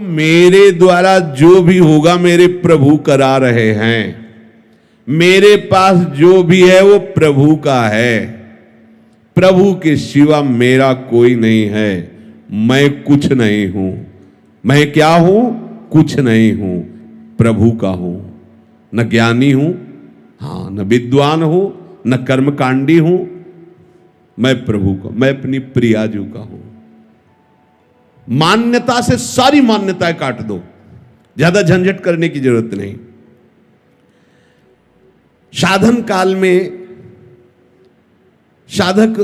मेरे द्वारा जो भी होगा मेरे प्रभु करा रहे हैं। मेरे पास जो भी है वो प्रभु का है। प्रभु के सिवा मेरा कोई नहीं है। मैं कुछ नहीं हूं। मैं क्या हूं? कुछ नहीं हूं, प्रभु का हूं। न ज्ञानी हूं, हां, न विद्वान हूं, न कर्मकांडी हूं। मैं प्रभु का, मैं अपनी प्रियाजू का हूं। मान्यता से सारी मान्यताएं काट दो, ज्यादा झंझट करने की जरूरत नहीं। साधन काल में साधक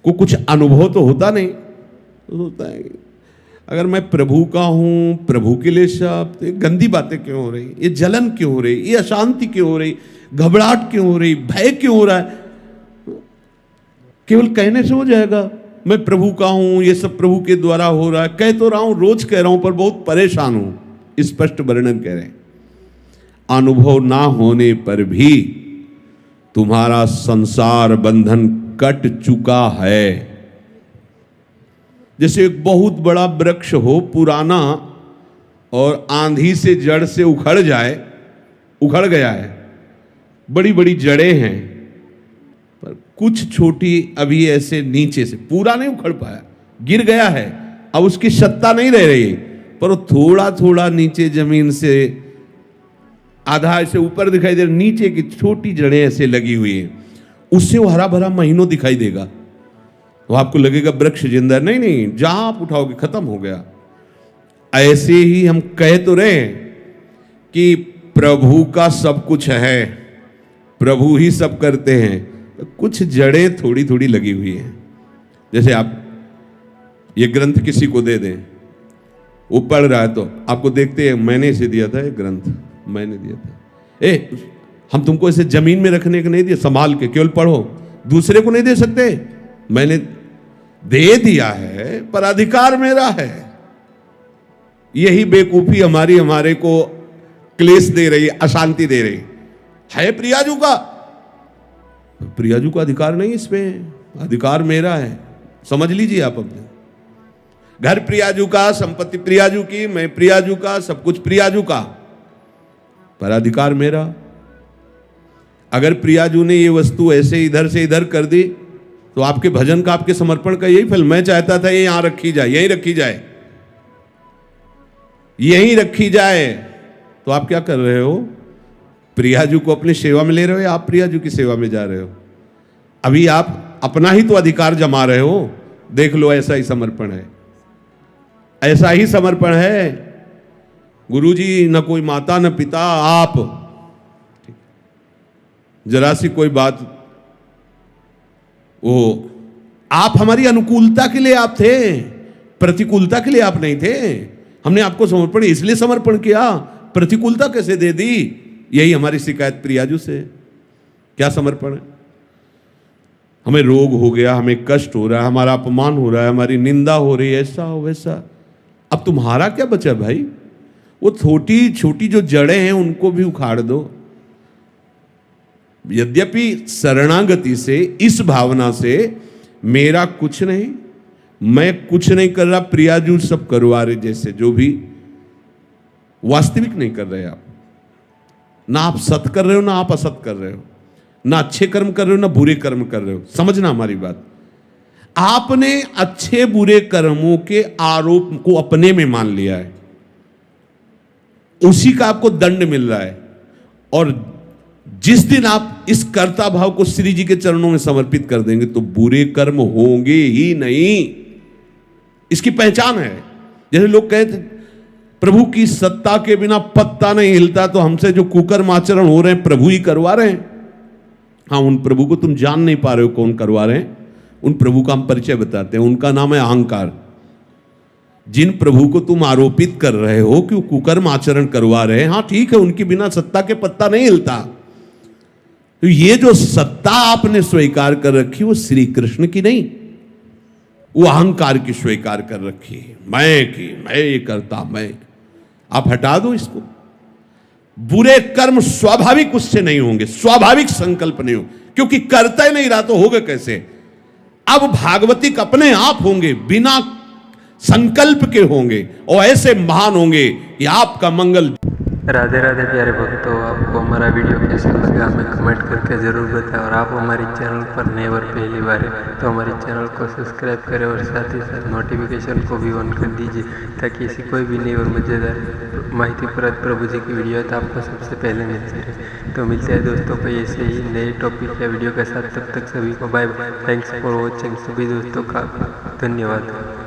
को कुछ अनुभव तो होता नहीं, तो होता है अगर मैं प्रभु का हूं, प्रभु के लिए सब, तो गंदी बातें क्यों हो रही, ये जलन क्यों हो रही, ये अशांति क्यों हो रही, घबराहट क्यों हो रही, भय क्यों हो रहा है? केवल कहने से हो जाएगा मैं प्रभु का हूं, ये सब प्रभु के द्वारा हो रहा है? कह तो रहा हूं, रोज कह रहा हूं, पर बहुत परेशान हूं। स्पष्ट वर्णन कह रहे हैं। अनुभव ना होने पर भी तुम्हारा संसार बंधन कट चुका है। जैसे एक बहुत बड़ा वृक्ष हो, पुराना, और आंधी से जड़ से उखड़ जाए, उखड़ गया है, बड़ी बड़ी जड़ें हैं, पर कुछ छोटी अभी ऐसे नीचे से, पूरा नहीं उखड़ पाया, गिर गया है, अब उसकी सत्ता नहीं रह रही, पर वो थोड़ा थोड़ा नीचे जमीन से आधा ऐसे ऊपर दिखाई दे रहा, नीचे की छोटी जड़ें ऐसे लगी हुई है, उससे वो हरा भरा महीनों दिखाई देगा, तो आपको लगेगा वृक्ष जिंदा। नहीं नहीं, जहां आप उठाओगे खत्म हो गया। ऐसे ही हम कह तो रहे कि प्रभु का सब कुछ है, प्रभु ही सब करते हैं, तो कुछ जड़ें थोड़ी थोड़ी लगी हुई हैं। जैसे आप ये ग्रंथ किसी को दे दें, वो पढ़ रहा है, तो आपको देखते हैं मैंने इसे दिया था, ये ग्रंथ मैंने दिया था। हम तुमको इसे जमीन में रखने को नहीं दिया, संभाल के केवल पढ़ो, दूसरे को नहीं दे सकते। मैंने दे दिया है, पर अधिकार मेरा है। यही बेवकूफी हमारे को क्लेश दे रही, अशांति दे रही है। प्रियाजू का, प्रियाजू का अधिकार नहीं, इसमें अधिकार मेरा है। समझ लीजिए आप अपने घर प्रियाजू का, संपत्ति प्रियाजू की, मैं प्रियाजू का, सब कुछ प्रियाजू का, पर अधिकार मेरा। अगर प्रियाजू ने ये वस्तु ऐसे इधर से इधर कर दी, तो आपके भजन का, आपके समर्पण का यही फल। मैं चाहता था ये यहां रखी जाए, यहीं रखी जाए, यहीं रखी जाए, तो आप क्या कर रहे हो? प्रियाजू को अपनी सेवा में ले रहे हो या आप प्रियाजू की सेवा में जा रहे हो? अभी आप अपना ही तो अधिकार जमा रहे हो। देख लो, ऐसा ही समर्पण है, ऐसा ही समर्पण है। गुरुजी, न कोई माता न पिता, आप। जरा सी कोई बात, वो आप हमारी अनुकूलता के लिए आप थे, प्रतिकूलता के लिए आप नहीं थे। हमने आपको समर्पण इसलिए समर्पण किया, प्रतिकूलता कैसे दे दी? यही हमारी शिकायत प्रियाजू से। क्या समर्पण है? हमें रोग हो गया, हमें कष्ट हो रहा है, हमारा अपमान हो रहा है, हमारी निंदा हो रही है, ऐसा हो वैसा। अब तुम्हारा क्या बचा भाई? वो छोटी छोटी जो जड़ें हैं उनको भी उखाड़ दो। यद्यपि शरणागति से, इस भावना से, मेरा कुछ नहीं, मैं कुछ नहीं कर रहा, प्रियाजू सब करवा रहे, जैसे जो भी वास्तविक नहीं कर रहे आप। ना आप सत कर रहे हो, ना आप असत कर रहे हो, ना अच्छे कर्म कर रहे हो, ना बुरे कर्म कर रहे हो। समझना हमारी बात। आपने अच्छे बुरे कर्मों के आरोप को अपने में मान लिया है, उसी का आपको दंड मिल रहा है। और जिस दिन आप इस कर्ता भाव को श्री जी के चरणों में समर्पित कर देंगे, तो बुरे कर्म होंगे ही नहीं। इसकी पहचान है। जैसे लोग कहते प्रभु की सत्ता के बिना पत्ता नहीं हिलता, तो हमसे जो कुकर्म आचरण हो रहे हैं प्रभु ही करवा रहे हैं। हाँ, उन प्रभु को तुम जान नहीं पा रहे हो कौन करवा रहे हैं। उन प्रभु का हम परिचय बताते हैं, उनका नाम है अहंकार। जिन प्रभु को तुम आरोपित कर रहे हो कि वो कुकर्म आचरण करवा रहे हैं, हाँ ठीक है, उनके बिना सत्ता के पत्ता नहीं हिलता। तो ये जो सत्ता आपने स्वीकार कर रखी, वो श्री कृष्ण की नहीं, वो अहंकार की स्वीकार कर रखी है। मैं ये करता, मैं। आप हटा दो इसको। बुरे कर्म स्वाभाविक उससे नहीं होंगे, स्वाभाविक संकल्प नहीं हो, क्योंकि करता ही नहीं रहा तो होगा कैसे? अब भागवतिक अपने आप होंगे, बिना संकल्प के होंगे और ऐसे महान होंगे कि आपका मंगल। राधे राधे प्यारे भक्तों, आपको हमारा वीडियो कैसा लगा हमें कमेंट करके ज़रूर बताएं। और आप हमारे चैनल पर नए और पहली बार है तो हमारे चैनल को सब्सक्राइब करें और साथ ही साथ नोटिफिकेशन को भी ऑन कर दीजिए, ताकि ऐसी कोई भी नई और मज़ेदार माहितीप्रद प्रभु जी की वीडियो है तो आपको सबसे पहले मिलती रहे। तो मिलते हैं दोस्तों को ऐसे ही नए टॉपिक या वीडियो के साथ। तब तक सभी को bye bye. Thanks for watching. सभी दोस्तों का धन्यवाद।